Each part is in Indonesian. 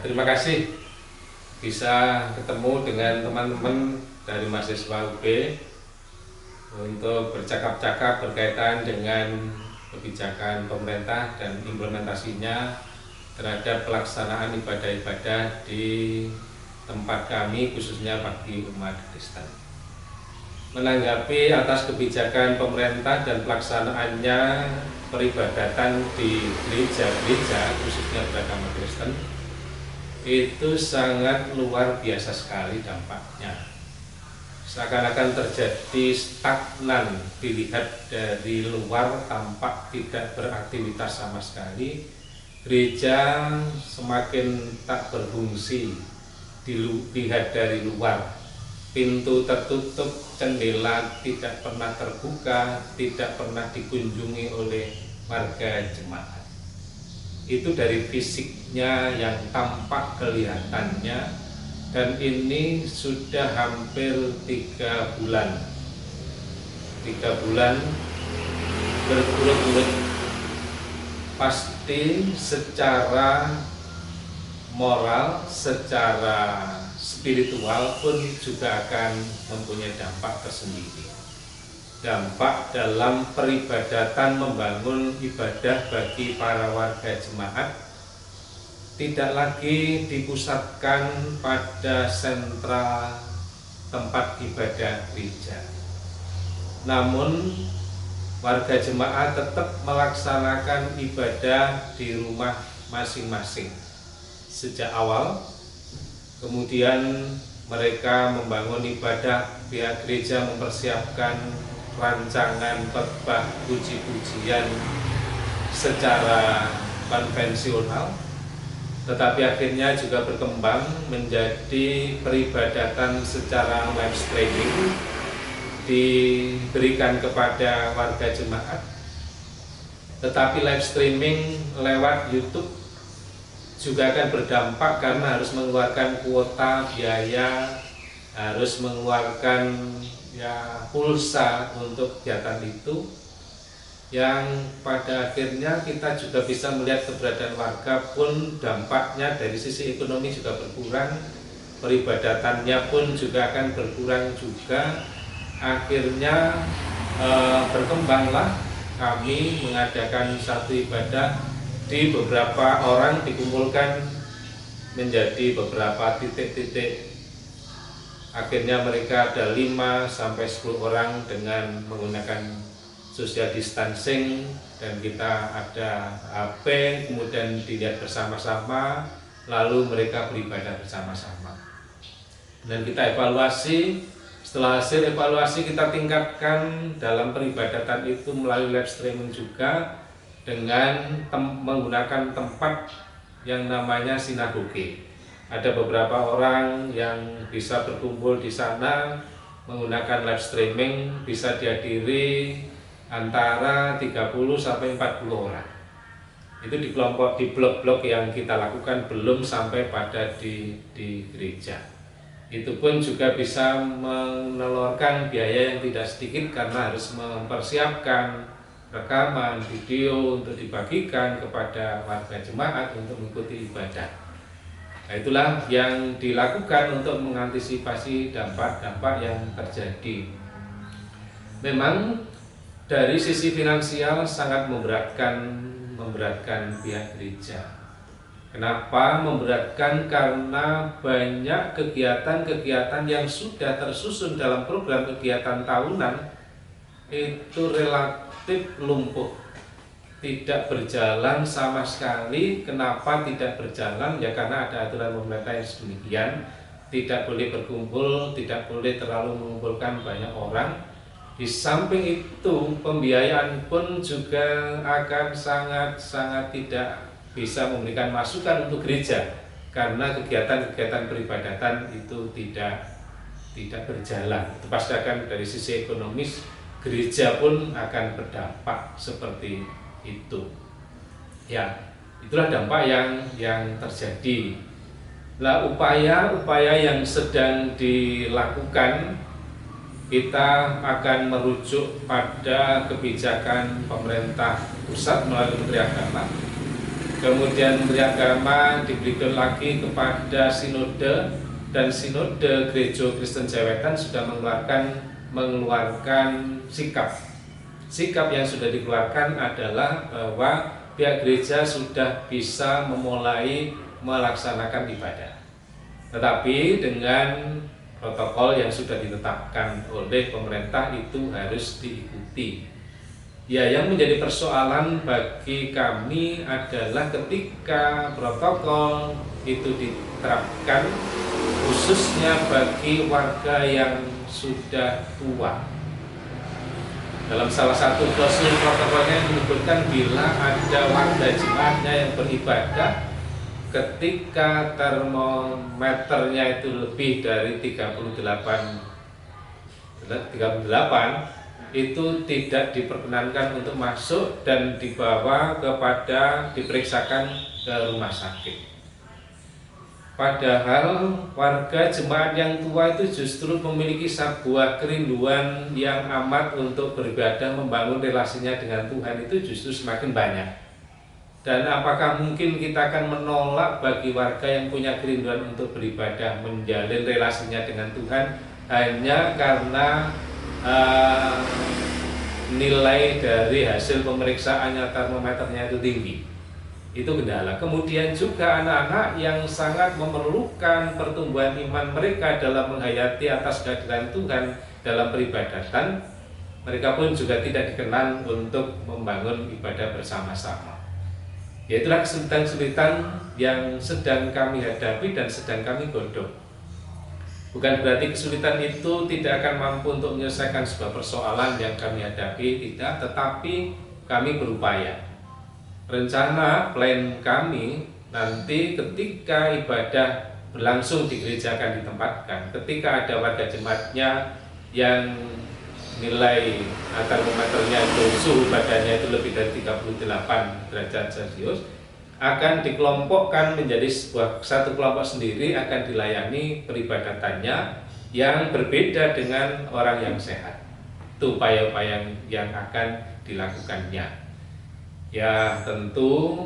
terima kasih bisa ketemu dengan teman-teman dari mahasiswa UB untuk bercakap-cakap berkaitan dengan kebijakan pemerintah dan implementasinya terhadap pelaksanaan ibadah-ibadah di tempat kami, khususnya bagi umat Kristen. Menanggapi atas kebijakan pemerintah dan pelaksanaannya peribadatan di gereja-gereja, khususnya beragama Kristen, itu sangat luar biasa sekali dampaknya. Seakan-akan terjadi stagnan, dilihat dari luar tampak tidak beraktivitas sama sekali. Gereja semakin tak berfungsi dilihat dari luar. Pintu tertutup, jendela tidak pernah terbuka, tidak pernah dikunjungi oleh warga jemaat. Itu dari fisiknya yang tampak kelihatannya, dan ini sudah hampir 3 bulan. 3 bulan berturut-turut. Pasti secara moral, secara spiritual pun juga akan mempunyai dampak tersendiri. Dampak dalam peribadatan membangun ibadah bagi para warga jemaat tidak lagi dipusatkan pada sentra tempat ibadah gereja. Namun warga jemaat tetap melaksanakan ibadah di rumah masing-masing sejak awal. Kemudian mereka membangun ibadah, pihak gereja mempersiapkan rancangan khotbah puji-pujian secara konvensional, tetapi akhirnya juga berkembang menjadi peribadatan secara live streaming diberikan kepada warga jemaat. Tetapi live streaming lewat YouTube juga akan berdampak karena harus mengeluarkan kuota biaya, harus mengeluarkan pulsa untuk kegiatan itu, yang pada akhirnya kita juga bisa melihat keberadaan warga pun dampaknya dari sisi ekonomi juga berkurang, peribadatannya pun juga akan berkurang juga. Akhirnya berkembanglah kami mengadakan satu ibadah di beberapa orang, dikumpulkan menjadi beberapa titik-titik. Akhirnya mereka ada 5-10 orang dengan menggunakan social distancing, dan kita ada HP, kemudian dilihat bersama-sama, lalu mereka beribadah bersama-sama. Dan kita evaluasi, setelah hasil evaluasi kita tingkatkan dalam peribadatan itu melalui live streaming juga dengan menggunakan tempat yang namanya sinagoge. Ada beberapa orang yang bisa berkumpul di sana menggunakan live streaming, bisa dihadiri antara 30-40 orang. Itu di kelompok, di blok-blok yang kita lakukan, belum sampai pada di gereja. Itu pun juga bisa menelurkan biaya yang tidak sedikit karena harus mempersiapkan rekaman video untuk dibagikan kepada warga jemaat untuk mengikuti ibadah. Nah, itulah yang dilakukan untuk mengantisipasi dampak-dampak yang terjadi. Memang dari sisi finansial sangat memberatkan pihak gereja. Kenapa memberatkan? Karena banyak kegiatan-kegiatan yang sudah tersusun dalam program kegiatan tahunan itu relatif lumpuh, tidak berjalan sama sekali. Kenapa tidak berjalan? Ya karena ada aturan pemerintah yang sedemikian, tidak boleh berkumpul, tidak boleh terlalu mengumpulkan banyak orang. Di samping itu pembiayaan pun juga akan sangat tidak bisa memberikan masukan untuk gereja, karena kegiatan-kegiatan peribadatan itu tidak berjalan. Itu pasti akan dari sisi ekonomis gereja pun akan berdampak seperti itu. Ya, itulah dampak yang terjadi. Nah, upaya yang sedang dilakukan, kita akan merujuk pada kebijakan pemerintah pusat melalui Menteri Agama kemudian Menteri Agama diberikan lagi kepada sinode, dan sinode Gereja Kristen Jawa Wetan sudah mengeluarkan sikap yang sudah dikeluarkan adalah bahwa pihak gereja sudah bisa memulai melaksanakan ibadah, tetapi dengan protokol yang sudah ditetapkan oleh pemerintah itu harus diikuti. Ya, yang menjadi persoalan bagi kami adalah ketika protokol itu diterapkan khususnya bagi warga yang sudah tua. Dalam salah satu klausul protokolnya menyebutkan bila ada warga jemaatnya yang beribadah ketika termometernya itu lebih dari 38 itu tidak diperkenankan untuk masuk dan dibawa diperiksakan ke rumah sakit. Padahal warga jemaat yang tua itu justru memiliki sebuah kerinduan yang amat untuk beribadah, membangun relasinya dengan Tuhan itu justru semakin banyak. Dan apakah mungkin kita akan menolak bagi warga yang punya kerinduan untuk beribadah, menjalin relasinya dengan Tuhan hanya karena nilai dari hasil pemeriksaannya termometernya itu tinggi? Itu kendala. Kemudian juga anak-anak yang sangat memerlukan pertumbuhan iman mereka dalam menghayati atas kehadiran Tuhan dalam peribadatan, mereka pun juga tidak dikenan untuk membangun ibadah bersama-sama. Itulah kesulitan-kesulitan yang sedang kami hadapi dan sedang kami godok. Bukan berarti kesulitan itu tidak akan mampu untuk menyelesaikan sebuah persoalan yang kami hadapi, tidak, tetapi kami berupaya. Rencana plan kami nanti ketika ibadah berlangsung di gereja akan ditempatkan, ketika ada warga jemaatnya yang nilai termometernya itu, suhu badannya itu lebih dari 38 derajat Celcius, akan dikelompokkan menjadi satu kelompok sendiri, akan dilayani peribadatannya yang berbeda dengan orang yang sehat. Itu upaya-upaya yang akan dilakukannya. Ya, tentu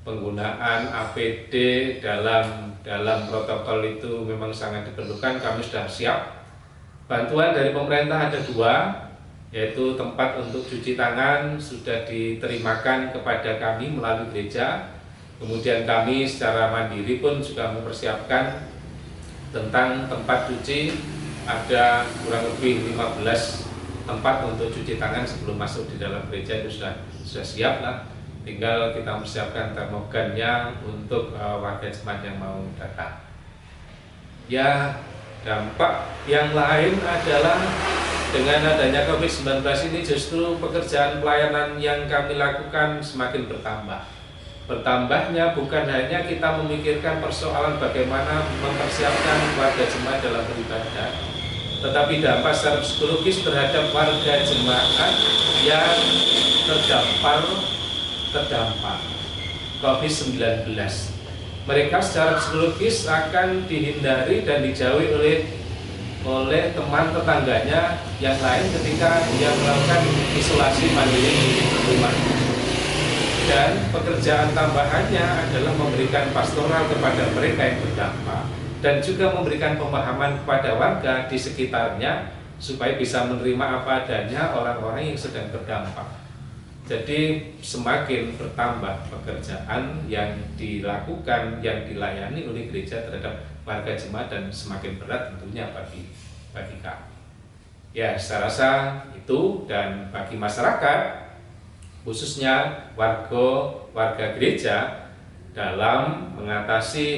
penggunaan APD dalam protokol itu memang sangat diperlukan. Kami sudah siap. Bantuan dari pemerintah ada 2, yaitu tempat untuk cuci tangan sudah diterimakan kepada kami melalui gereja. Kemudian kami secara mandiri pun juga mempersiapkan tentang tempat cuci, ada kurang lebih 15 tempat untuk cuci tangan sebelum masuk di dalam gereja, itu sudah siap lah. Tinggal kita mempersiapkan termogannya untuk warga jemaat yang mau datang. Ya, dampak yang lain adalah dengan adanya COVID-19 ini justru pekerjaan pelayanan yang kami lakukan semakin bertambah. Bertambahnya bukan hanya kita memikirkan persoalan bagaimana mempersiapkan warga jemaat dalam beribadah, tetapi dampak secara psikologis terhadap warga jemaat yang terdampak COVID-19. Mereka secara psikologis akan dihindari dan dijauhi oleh teman tetangganya yang lain ketika dia melakukan isolasi mandiri di rumah. Dan pekerjaan tambahannya adalah memberikan pastoral kepada mereka yang terdampak dan juga memberikan pemahaman kepada warga di sekitarnya supaya bisa menerima apa adanya orang-orang yang sedang terdampak. Jadi semakin bertambah pekerjaan yang dilakukan, yang dilayani oleh gereja terhadap warga jemaat, dan semakin berat tentunya bagi kami. Ya, saya rasa itu. Dan bagi masyarakat, khususnya warga gereja, dalam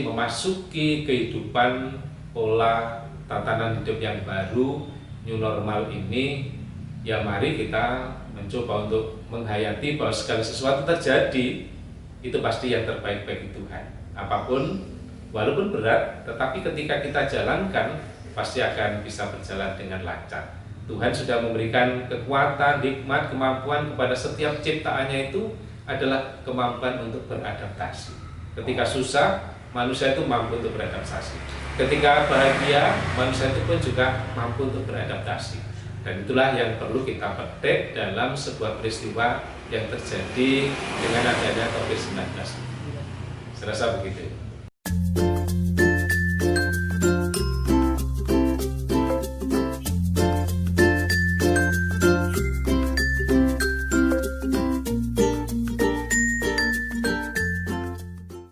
memasuki kehidupan pola tatanan hidup yang baru, new normal ini, ya mari kita mencoba untuk menghayati bahwa segala sesuatu terjadi itu pasti yang terbaik bagi Tuhan. Apapun, walaupun berat, tetapi ketika kita jalankan pasti akan bisa berjalan dengan lancar. Tuhan sudah memberikan kekuatan, hikmat, kemampuan kepada setiap ciptaannya, itu adalah kemampuan untuk beradaptasi. Ketika susah, manusia itu mampu untuk beradaptasi. Ketika bahagia, manusia itu pun juga mampu untuk beradaptasi. Dan itulah yang perlu kita petik dalam sebuah peristiwa yang terjadi dengan adanya COVID-19. Saya rasa begitu.